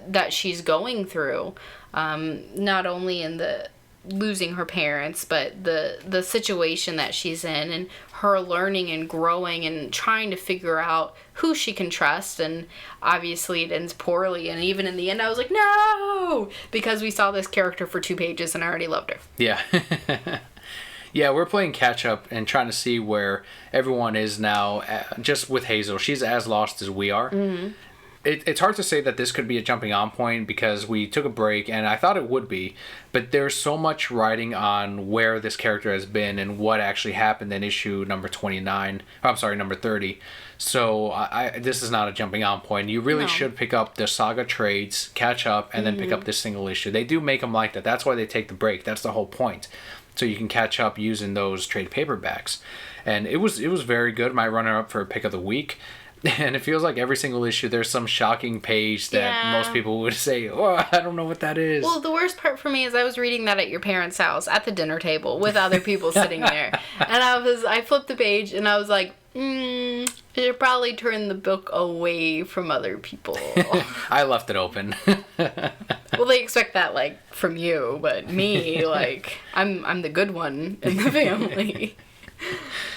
Speaker 2: that she's going through, not only in the losing her parents, but the situation that she's in, and her learning and growing and trying to figure out who she can trust. And obviously it ends poorly, and even in the end I was like, no, because we saw this character for 2 pages and I already loved her.
Speaker 1: Yeah. Yeah, we're playing catch up and trying to see where everyone is now, just with Hazel. She's as lost as we are. It's hard to say that this could be a jumping on point because we took a break, and I thought it would be, but there's so much writing on where this character has been and what actually happened in issue number 29. I'm sorry, number 30. So this is not a jumping on point. You really should pick up the saga trades, catch up, and then pick up this single issue. They do make them like that. That's why they take the break. That's the whole point. So you can catch up using those trade paperbacks. And it was very good. My runner-up for pick of the week. And it feels like every single issue there's some shocking page that most people would say, oh, I don't know what that is.
Speaker 2: Well, the worst part for me is I was reading that at your parents' house at the dinner table with other people sitting there. And I flipped the page and I was like, you should probably turn the book away from other people.
Speaker 1: I left it open.
Speaker 2: Well, they expect that, like, from you, but me, like, I'm the good one in the family.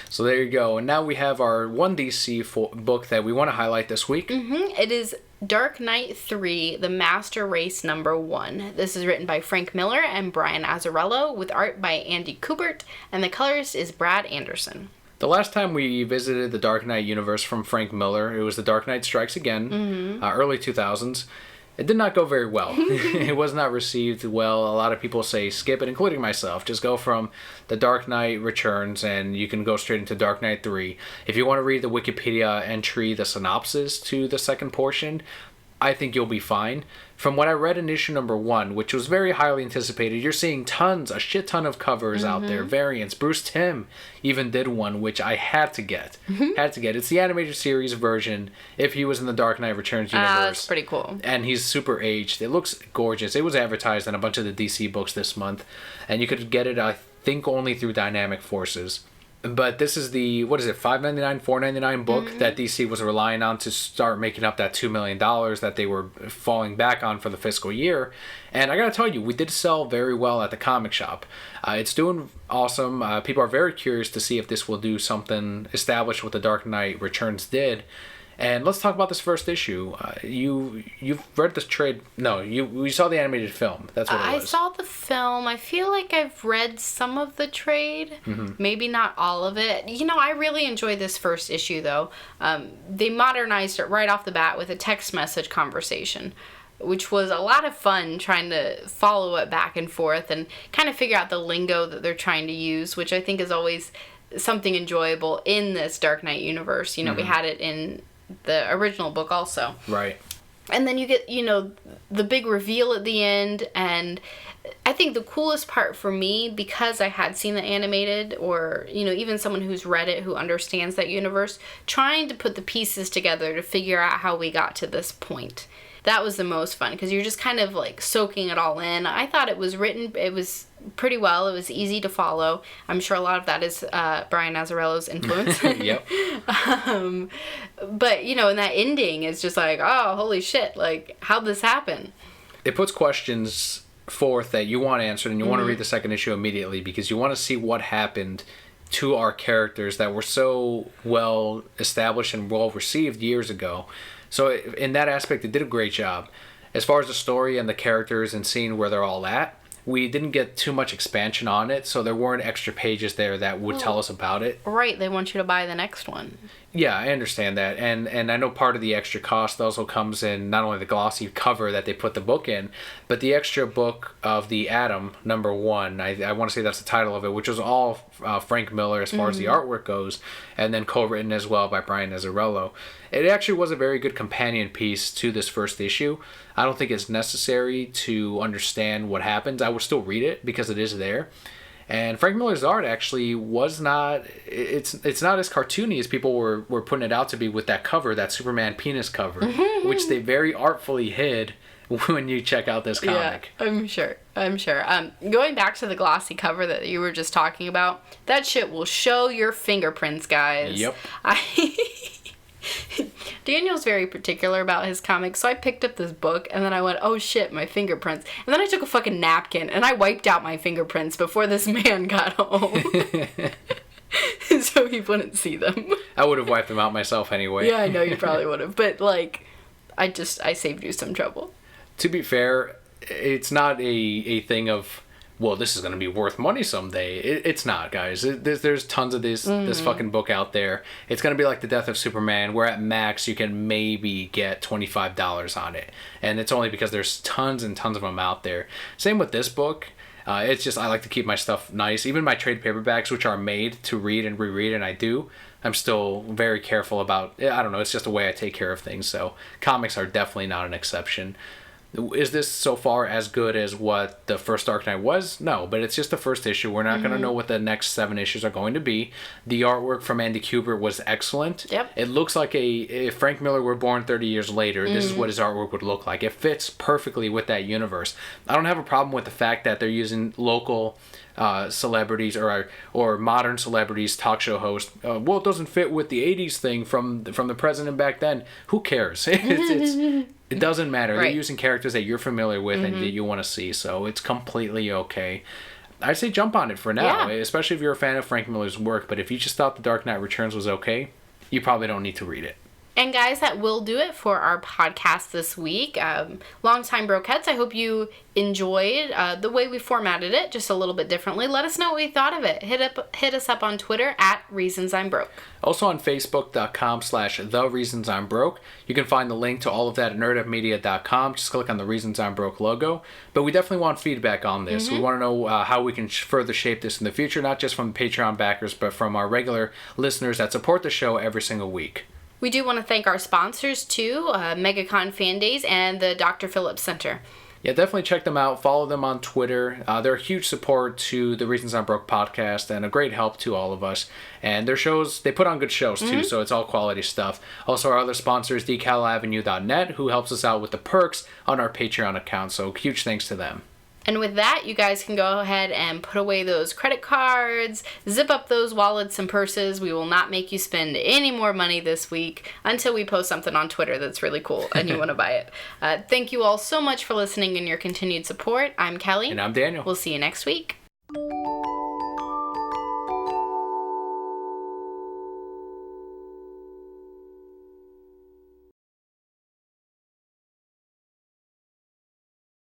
Speaker 1: So there you go. And now we have our 1DC book that we want to highlight this week.
Speaker 2: It is Dark Knight 3, The Master Race #1. This is written by Frank Miller and Brian Azzarello, with art by Andy Kubert, and the colorist is Brad Anderson.
Speaker 1: The last time we visited the Dark Knight universe from Frank Miller, it was The Dark Knight Strikes Again, early 2000s. It did not go very well. It was not received well. A lot of people say skip it, including myself. Just go from The Dark Knight Returns and you can go straight into Dark Knight 3. If you want to read the Wikipedia entry, the synopsis to the second portion, I think you'll be fine. From what I read in issue number 1, which was very highly anticipated, you're seeing a shit ton of covers out there, variants. Bruce Timm even did one, which I had to get. It's the animated series version if he was in the Dark Knight Returns universe.
Speaker 2: That's pretty cool.
Speaker 1: And he's super aged. It looks gorgeous. It was advertised in a bunch of the DC books this month, and you could get it, I think, only through Dynamic Forces. But this is the, what is it, $5.99, $4.99 book that DC was relying on to start making up that $2 million that they were falling back on for the fiscal year. And I gotta tell you, we did sell very well at the comic shop. It's doing awesome. People are very curious to see if this will do something established what the Dark Knight Returns did. And let's talk about this first issue. You've read this trade. No, you saw the animated film. That's what it was.
Speaker 2: I saw the film. I feel like I've read some of the trade. Maybe not all of it. You know, I really enjoyed this first issue, though. They modernized it right off the bat with a text message conversation, which was a lot of fun trying to follow it back and forth and kind of figure out the lingo that they're trying to use, which I think is always something enjoyable in this Dark Knight universe. You know, we had it in the original book also.
Speaker 1: Right.
Speaker 2: And then you get, you know, the big reveal at the end, and I think the coolest part for me, because I had seen the animated, or, you know, even someone who's read it who understands that universe, trying to put the pieces together to figure out how we got to this point. That was the most fun, because you're just kind of like soaking it all in. I thought it was written, it was pretty well. It was easy to follow. I'm sure a lot of that is Brian Azzarello's influence.
Speaker 1: Yep.
Speaker 2: But, you know, and that ending is just like, oh, holy shit, like, how'd this happen?
Speaker 1: It puts questions forth that you want answered, and you want to read the second issue immediately because you want to see what happened to our characters that were so well established and well received years ago. So in that aspect, it did a great job. As far as the story and the characters and seeing where they're all at, we didn't get too much expansion on it, so there weren't extra pages there that would tell us about it.
Speaker 2: Right, they want you to buy the next one.
Speaker 1: Yeah, I understand that, and I know part of the extra cost also comes in not only the glossy cover that they put the book in, but the extra book of the Atom #1. I want to say that's the title of it, which was all Frank Miller as far as the artwork goes, and then co-written as well by Brian Azzarello. It actually was a very good companion piece to this first issue. I don't think it's necessary to understand what happens. I would still read it because it is there. And Frank Miller's art actually was not, it's not as cartoony as people were putting it out to be with that cover, that Superman penis cover, which they very artfully hid when you check out this comic.
Speaker 2: Yeah, I'm sure. Going back to the glossy cover that you were just talking about, that shit will show your fingerprints, guys.
Speaker 1: Yep.
Speaker 2: Daniel's very particular about his comics, so I picked up this book, and then I went, oh shit, my fingerprints. And then I took a fucking napkin, and I wiped out my fingerprints before this man got home. So he wouldn't see them.
Speaker 1: I would have wiped them out myself anyway.
Speaker 2: Yeah, I know you probably would have, but, like, I saved you some trouble.
Speaker 1: To be fair, it's not a thing of, well, this is going to be worth money someday. It's not, guys. There's tons of this fucking book out there. It's going to be like The Death of Superman, where at max you can maybe get $25 on it. And it's only because there's tons and tons of them out there. Same with this book. It's just, I like to keep my stuff nice. Even my trade paperbacks, which are made to read and reread, and I do, I'm still very careful about, I don't know, it's just the way I take care of things. So comics are definitely not an exception. Is this so far as good as what the first Dark Knight was? No, but it's just the first issue. We're not going to know what the next 7 issues are going to be. The artwork from Andy Kubert was excellent.
Speaker 2: Yep.
Speaker 1: It looks like if Frank Miller were born 30 years later, this is what his artwork would look like. It fits perfectly with that universe. I don't have a problem with the fact that they're using local celebrities or modern celebrities, talk show hosts. Well, it doesn't fit with the 80s thing from the president back then. Who cares? It doesn't matter. Right. They're using characters that you're familiar with and that you want to see, so it's completely okay. I'd say jump on it for now, especially if you're a fan of Frank Miller's work, but if you just thought The Dark Knight Returns was okay, you probably don't need to read it.
Speaker 2: And guys, that will do it for our podcast this week. Longtime Brokettes, I hope you enjoyed the way we formatted it, just a little bit differently. Let us know what you thought of it. Hit us up on Twitter @ReasonsI'mBroke.
Speaker 1: Also on Facebook.com/TheReasonsI'mBroke. You can find the link to all of that at nerdupmedia.com. Just click on the Reasons I'm Broke logo. But we definitely want feedback on this. We want to know how we can further shape this in the future, not just from Patreon backers, but from our regular listeners that support the show every single week.
Speaker 2: We do want to thank our sponsors, too, MegaCon Fan Days and the Dr. Phillips Center.
Speaker 1: Yeah, definitely check them out. Follow them on Twitter. They're a huge support to the Reasons I'm Broke podcast and a great help to all of us. And their shows, they put on good shows, too, so it's all quality stuff. Also, our other sponsor is DecalAvenue.net, who helps us out with the perks on our Patreon account. So huge thanks to them.
Speaker 2: And with that, you guys can go ahead and put away those credit cards, zip up those wallets and purses. We will not make you spend any more money this week until we post something on Twitter that's really cool and you want to buy it. Thank you all so much for listening and your continued support. I'm Kelli.
Speaker 1: And I'm Daniel.
Speaker 2: We'll see you next week.